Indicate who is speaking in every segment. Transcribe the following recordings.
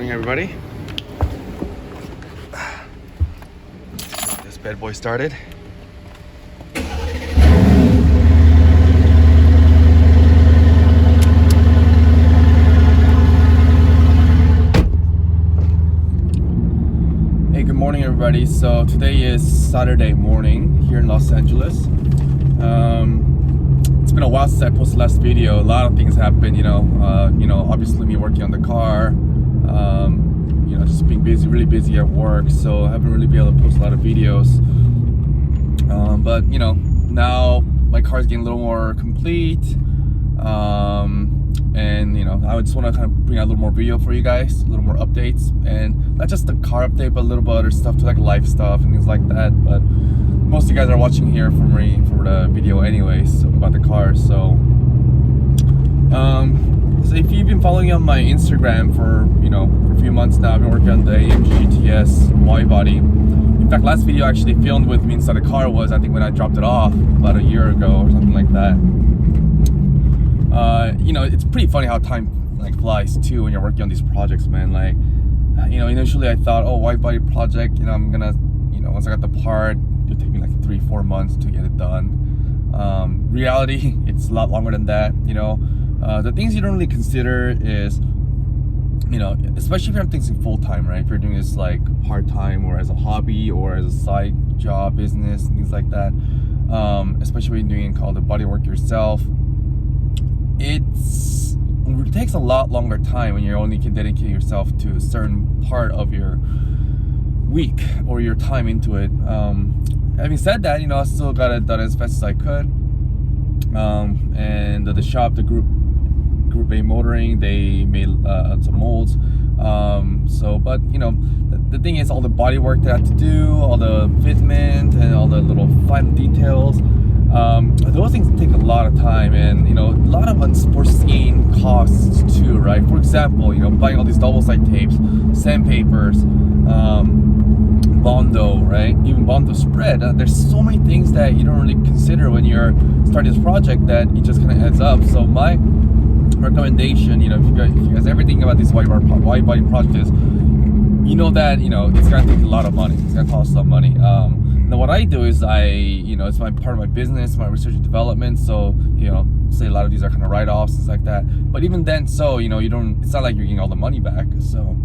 Speaker 1: Morning, everybody. This bad boy started. Hey, good morning, everybody. So today is Saturday morning here in Los Angeles. It's been a while since I posted the last video. A lot of things happened, obviously me working on the car, just being really busy at work, so I haven't really been able to post a lot of videos. But now my car's getting a little more complete, and I just want to kind of bring out a little more video for you guys, a little more updates, and not just the car update, but a little bit other stuff too, like life stuff and things like that. But most of you guys are watching here for the video anyways about the car. So if you've been following me on my Instagram for a few months now, I've been working on the AMG GTS widebody. In fact, last video I actually filmed with me inside the car was, I think, when I dropped it off about a year ago or something like that. It's pretty funny how time flies too when you're working on these projects, man. Initially I thought, widebody project, I'm gonna, once I got the part, it'll take me 3-4 months to get it done. Reality, it's a lot longer than that. The things you don't really consider is, especially if you're thinking full-time, right? If you're doing this part-time or as a hobby or as a side job business and things like that, especially when you're doing the body work yourself, it takes a lot longer time when you're only dedicating yourself to a certain part of your week or your time into it. Having said that, I still got it done as fast as I could. And the shop, the group A motoring, they made some molds. But the thing is, all the body work that I had to do, all the fitment and all the little fine details, those things take a lot of time, and a lot of unforeseen costs too, right? For example, buying all these double-side tapes, sandpapers, Bondo, right? Even Bondo spread. There's so many things that you don't really consider when you're starting this project that it just kind of adds up. So my recommendation, if you guys ever think about this wide body project, is that it's gonna take a lot of money. It's gonna cost some money. Now what I do is it's my part of my business, my research and development. So say a lot of these are kind of write-offs, things like that. But even then, so you don't. It's not like you're getting all the money back. So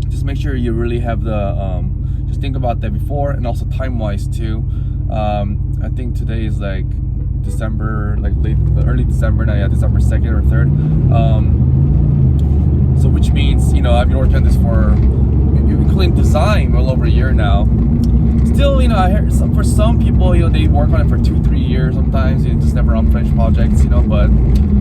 Speaker 1: just make sure you really have the. Just think about that before, and also time-wise too. I think today is December, early December now. Yeah, December 2nd or 3rd. So which means I've been working on this for, including design, well over a year now. Still, I heard for some people, they work on it for 2-3 years sometimes. Just never on finished projects, But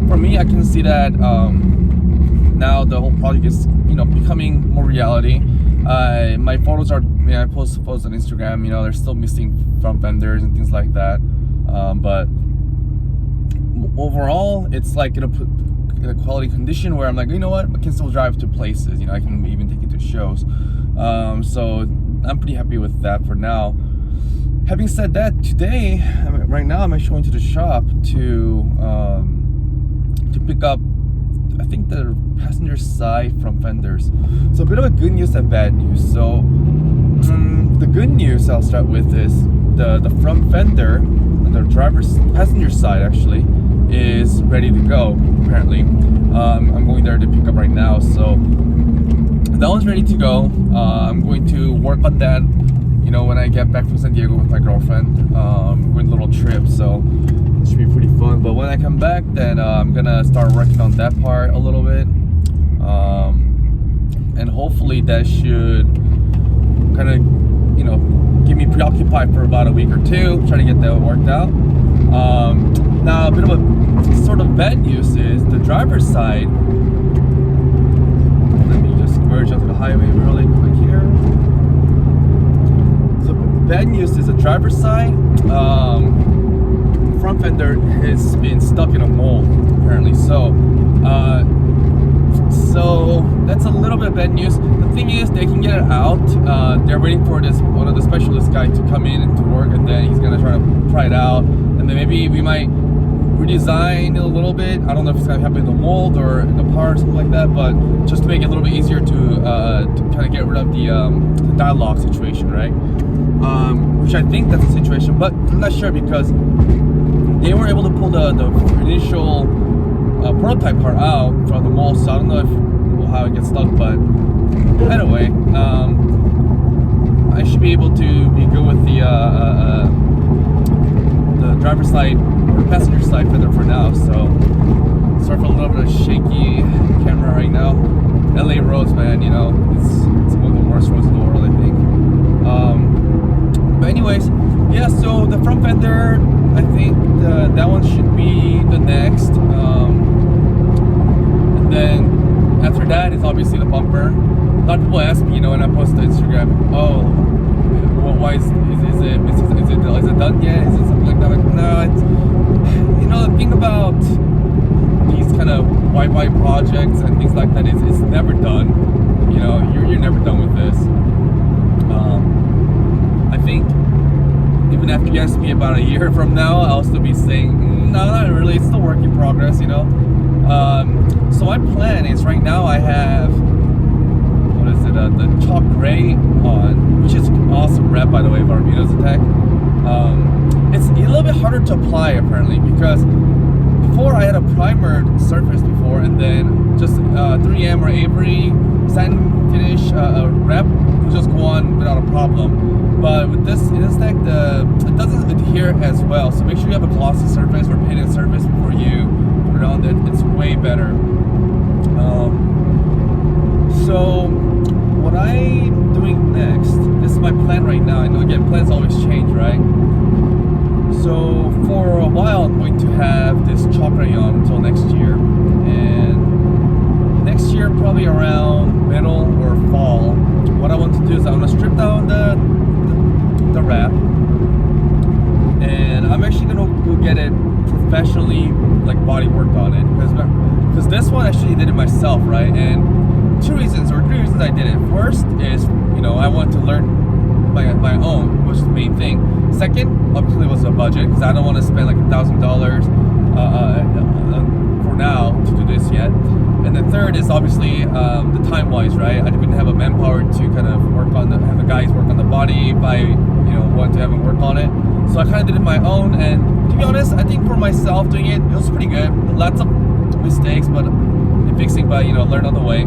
Speaker 1: for me, I can see that now the whole project is becoming more reality. My photos are, I post photos on Instagram, they're still missing front fenders and things like that. But overall, it's in a quality condition where I'm I can still drive to places, I can even take it to shows. So I'm pretty happy with that for now. Having said that, today, right now, I'm actually going to the shop to pick up, I think, the passenger side front fenders. So a bit of a good news and bad news. So the good news I'll start with is the front fender, the passenger side actually, is ready to go apparently. I'm going there to pick up right now, so that one's ready to go. I'm going to work on that when I get back from San Diego with my girlfriend. We're going on a little trip, so it should be pretty fun. But when I come back, then I'm gonna start working on that part a little bit, and hopefully that should kind of keep me preoccupied for about a week or two, try to get that worked out. Now, a bit of a sort of bad news is the driver's side. Let me just merge onto the highway really quick here. So bad news is the driver's side. Front fender has been stuck in a mold apparently. So that's a little bit of bad news. The thing is, they can get it out. They're waiting for one of the specialist guy to come in and to work, and then he's gonna try it out, and then maybe we might redesign it a little bit. I don't know if it's gonna happen in the mold or in the part or something like that, but just to make it a little bit easier to kind of get rid of the dialogue situation, right? Which I think that's the situation, but I'm not sure because they were able to pull the initial prototype part out from the mold, so I don't know if how it gets stuck, but anyway, I should be able to be good with the driver's side or passenger side fender for now. So sorry for a little bit of shaky camera right now. LA roads, man, you know, it's one of the worst roads in the world, I think. But anyways, yeah, so the front fender, I think that one should be the next. And then after that is obviously the bumper. A lot of people ask me, you know, when I post to Instagram, oh, why is it done yet? Is it something like that? Like, no, it's, you know, the thing about these kind of widebody projects and things like that is it's never done. You know, you're never done with this. I think even after you ask me about a year from now, I'll still be saying, no, not really. It's still work in progress, you know. So my plan is right now I have, the chalk gray on, which is awesome wrap, by the way, Barbados Attack. It's a little bit harder to apply apparently because before I had a primered surface before, and then just 3M or Avery satin finish wrap would just go on without a problem. But with this deck, it doesn't adhere as well. So make sure you have a glossy surface or painted surface before you put it on. It's way better. So what I'm doing next, this is my plan right now. I know again, plans always change, right? So for a while, I'm going to have this chalk gray on until next year, and next year probably around middle or fall. What I want to do is I'm gonna strip down the wrap, and I'm actually gonna go get it professionally, like body worked on it, because this one I actually did it myself, right? And three reasons I did it. First is, you know, I want to learn my own, which is the main thing. Second, obviously, was a budget because I don't want to spend like $1,000 for now to do this yet. And the third is obviously the time wise, right? I didn't have a manpower to kind of have the guys work on the body if I, you know, want to have them work on it. So I kind of did it my own, and to be honest, I think for myself doing it, it was pretty good. Lots of mistakes, but fixing, but you know, learn on the way.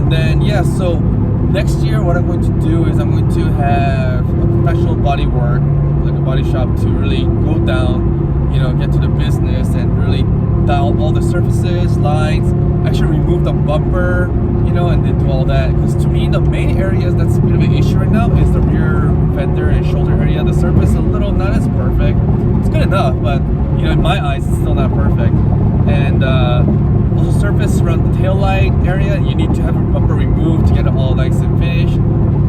Speaker 1: And then yeah, so next year what I'm going to do is I'm going to have a professional body work, like a body shop, to really go down, you know, get to the business and really dial all the surfaces, lines, actually remove the bumper, you know, and then do all that. Because to me, the main areas that's a bit of an issue right now is the rear fender and shoulder area. The surface is a little not as perfect. It's good enough, but you know, in my eyes, it's still not perfect. And also surface around the tail light area, you need to have a bumper removed to get it all nice and finished.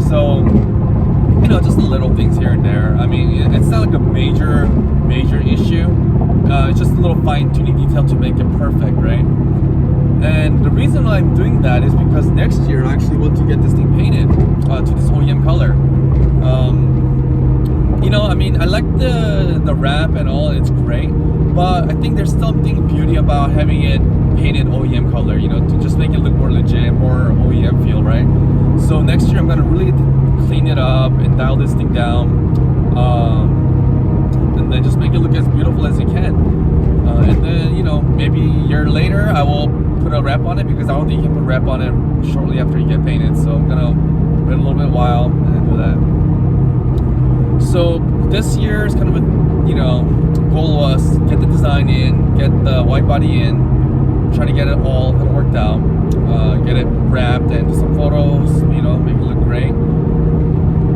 Speaker 1: So, you know, just the little things here and there. I mean, it's not like a major issue. It's just a little fine-tuning detail to make it perfect, right? And the reason why I'm doing that is because next year I actually want to get this thing painted to this OEM color. You know, I mean, I like the wrap and all, it's great, but I think there's something beauty about having it painted OEM color, you know, to just make it look more legit, more OEM feel, right? So next year I'm gonna really clean it up and dial this thing down, and then just make it look as beautiful as it can. And then, you know, maybe a year later I will put a wrap on it, because I don't think you can put wrap on it shortly after you get painted. So I'm gonna wait a little bit while and do that. So this year's kind of a, you know, goal was get the design in, get the white body in, try to get it all kind of worked out, get it wrapped and do some photos, you know, make it look great.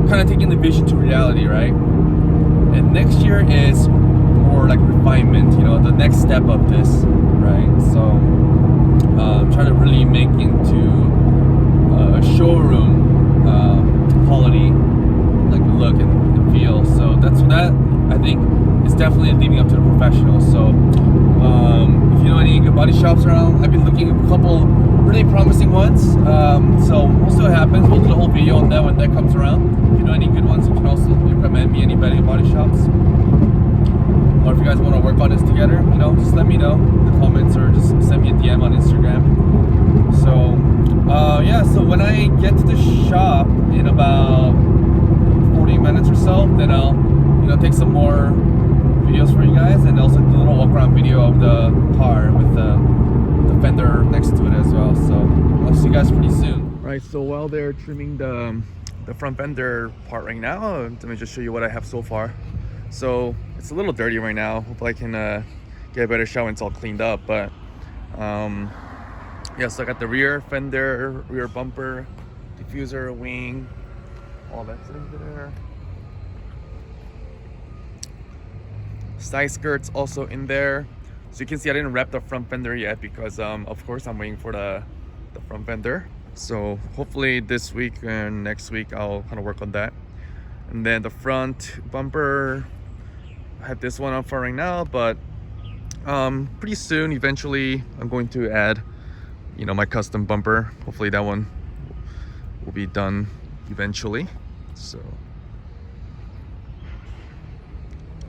Speaker 1: Kind of taking the vision to reality, right? And next year is more like refinement, you know, the next step of this, right? So try to really make into a showroom quality like look and feel. So that's that I think is definitely leading up to the professional. So if you know any good body shops around, I've been looking at a couple really promising ones. So we'll see what happens. We'll do the whole video on that when that comes around. If you know any good ones, you can also recommend me anybody body shops. Or if you guys want to work on this together, you know, just let me know in the comments or just send me a DM on Instagram. So yeah, so when I get to the shop in about 40 minutes or so, then I'll, you know, take some more videos for you guys, and also do a little walk around video of the car with the fender next to it as well. So I'll see you guys pretty soon. Right, so while they're trimming the front fender part right now, let me just show you what I have so far. So it's a little dirty right now. Hopefully I can get a better shot when it's all cleaned up. But yeah, so I got the rear fender, rear bumper, diffuser, wing, all that's in there. Side skirts also in there. So you can see I didn't wrap the front fender yet because of course I'm waiting for the front fender. So hopefully this week and next week I'll kind of work on that. And then the front bumper, I have this one on for right now, but pretty soon eventually I'm going to add, you know, my custom bumper. Hopefully that one will be done eventually. So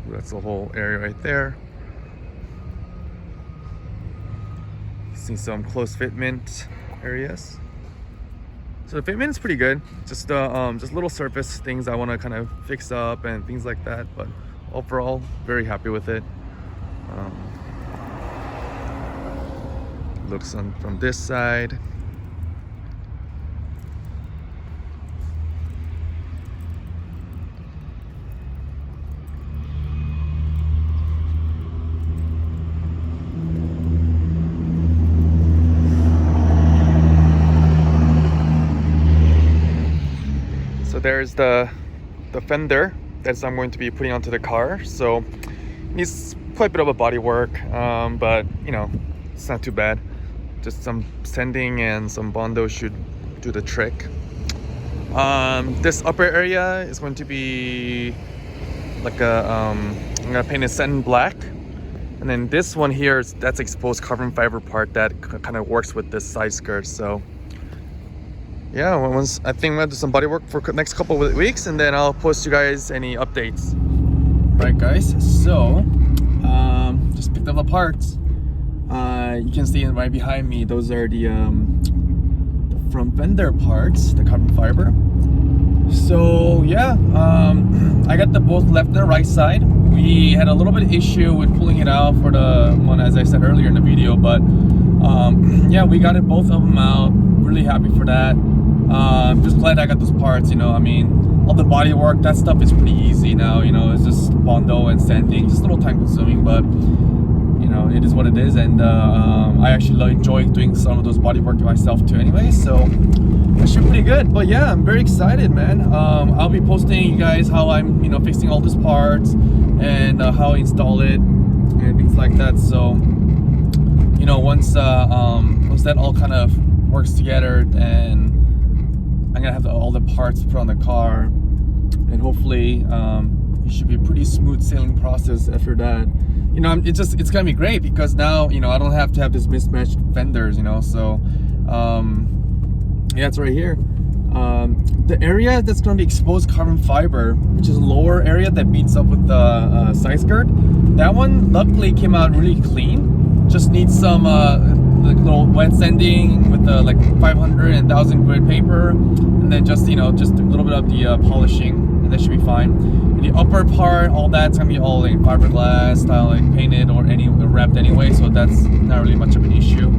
Speaker 1: that's the whole area right there. See some close fitment areas. So the fitment is pretty good. Just little surface things I want to kind of fix up and things like that. But overall, very happy with it. Looks on from this side. So there's the fender that I'm going to be putting onto the car. So it needs quite a bit of a body work, but you know, it's not too bad. Just some sanding and some Bondo should do the trick. This upper area is going to be like a I'm gonna paint it satin black, and then this one here that's exposed carbon fiber part that kind of works with this side skirt. So yeah, once I think I'm gonna do some body work for next couple of weeks, and then I'll post you guys any updates. Right, guys, so just picked up the parts. You can see right behind me, those are the front fender parts, the carbon fiber. So yeah, I got the both left and the right side. We had a little bit of issue with pulling it out for the one, as I said earlier in the video, but yeah, we got it, both of them out. Really happy for that. Just glad I got those parts, you know. I mean, all the body work, that stuff is pretty easy now, you know. It's just Bondo and sanding, just a little time consuming, but you know, it is what it is. And I actually enjoy doing some of those body work myself too anyway, so that should be pretty good. But yeah, I'm very excited, man. I'll be posting you guys how I'm, you know, fixing all these parts and how I install it and things like that. So you know, once that all kind of works together, and I'm gonna have all the parts put on the car, and hopefully it should be a pretty smooth sailing process after that. You know, it's gonna be great because now, you know, I don't have to have this mismatched fenders, you know. So yeah, it's right here. The area that's gonna be exposed carbon fiber, which is a lower area that beats up with the side skirt, that one luckily came out really clean. Just needs some like little wet sanding with the like 500 and 1000 grit paper, and then just, you know, just a little bit of the polishing, and that should be fine. And the upper part, all that's gonna be all like fiberglass style, like painted or wrapped anyway, so that's not really much of an issue.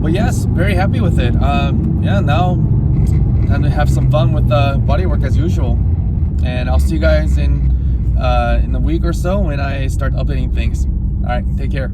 Speaker 1: But yes, very happy with it. Yeah, now time to have some fun with bodywork as usual, and I'll see you guys in a week or so when I start updating things. All right, take care.